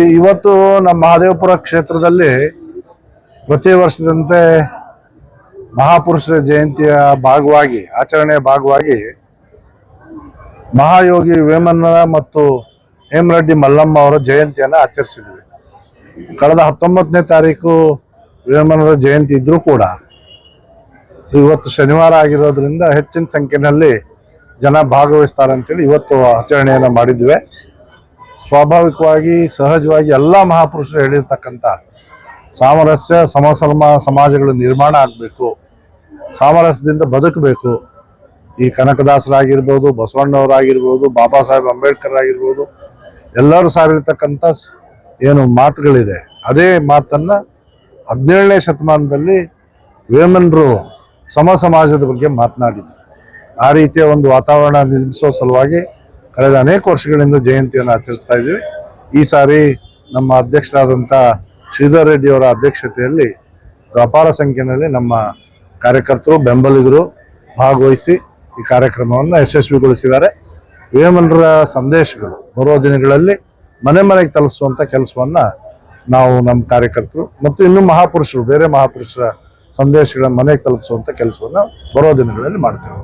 ಇವತ್ತು ನಮ್ಮ ಮಹದೇವಪುರ ಕ್ಷೇತ್ರದಲ್ಲಿ ಪ್ರತಿ ವರ್ಷದಂತೆ ಮಹಾಪುರುಷರ ಜಯಂತಿಯ ಭಾಗವಾಗಿ ಆಚರಣೆಯ ಭಾಗವಾಗಿ ಮಹಾಯೋಗಿ ವೇಮನ ಮತ್ತು ಹೇಮರೆಡ್ಡಿ ಮಲ್ಲಮ್ಮ ಅವರ ಜಯಂತಿಯನ್ನು ಆಚರಿಸಿದ್ವಿ. ಕಳೆದ 19ನೇ ತಾರೀಕು ವೇಮನರ ಜಯಂತಿ ಇದ್ರೂ ಕೂಡ ಇವತ್ತು ಶನಿವಾರ ಆಗಿರೋದ್ರಿಂದ ಹೆಚ್ಚಿನ ಸಂಖ್ಯೆಯಲ್ಲಿ ಜನ ಭಾಗವಹಿಸ್ತಾರೆ ಅಂತೇಳಿ ಇವತ್ತು ಆಚರಣೆಯನ್ನು ಮಾಡಿದ್ವಿ. ಸ್ವಾಭಾವಿಕವಾಗಿ ಸಹಜವಾಗಿ ಎಲ್ಲ ಮಹಾಪುರುಷರು ಹೇಳಿರ್ತಕ್ಕಂಥ ಸಾಮರಸ್ಯ ಸಮಾಜಗಳ ನಿರ್ಮಾಣ ಆಗಬೇಕು, ಸಾಮರಸ್ಯದಿಂದ ಬದುಕಬೇಕು. ಈ ಕನಕದಾಸರಾಗಿರ್ಬೋದು, ಬಸವಣ್ಣವರಾಗಿರ್ಬೋದು, ಬಾಬಾ ಸಾಹೇಬ್ ಅಂಬೇಡ್ಕರ್ ಆಗಿರ್ಬೋದು, ಎಲ್ಲರೂ ಸಾರಿರ್ತಕ್ಕಂಥ ಏನು ಮಾತುಗಳಿದೆ, ಅದೇ ಮಾತನ್ನ 17ನೇ ಶತಮಾನದಲ್ಲಿ ವೇಮನರು ಸಮಾಜದ ಬಗ್ಗೆ ಮಾತನಾಡಿದರು. ಆ ರೀತಿಯ ಒಂದು ವಾತಾವರಣ ನಿರ್ಮಿಸೋ ಸಲುವಾಗಿ ಕಳೆದ ಅನೇಕ ವರ್ಷಗಳಿಂದ ಜಯಂತಿಯನ್ನು ಆಚರಿಸ್ತಾ ಇದ್ದೀವಿ. ಈ ಸಾರಿ ನಮ್ಮ ಅಧ್ಯಕ್ಷರಾದಂಥ ಶ್ರೀಧರ್ ರೆಡ್ಡಿ ಅವರ ಅಧ್ಯಕ್ಷತೆಯಲ್ಲಿ ಅಪಾರ ಸಂಖ್ಯೆಯಲ್ಲಿ ನಮ್ಮ ಕಾರ್ಯಕರ್ತರು ಬೆಂಬಲಿಗರು ಭಾಗವಹಿಸಿ ಈ ಕಾರ್ಯಕ್ರಮವನ್ನು ಯಶಸ್ವಿಗೊಳಿಸಿದ್ದಾರೆ. ವೇಮನರ ಸಂದೇಶಗಳು ಬರುವ ದಿನಗಳಲ್ಲಿ ಮನೆ ಮನೆಗೆ ತಲುಪಿಸುವಂಥ ಕೆಲಸವನ್ನು ನಾವು ನಮ್ಮ ಕಾರ್ಯಕರ್ತರು ಮತ್ತು ಇನ್ನೂ ಮಹಾಪುರುಷರು ಬೇರೆ ಮಹಾಪುರುಷರ ಸಂದೇಶಗಳ ಮನೆಗೆ ತಲುಪಿಸುವಂಥ ಕೆಲಸವನ್ನು ಬರೋ ದಿನಗಳಲ್ಲಿ ಮಾಡ್ತೇವೆ.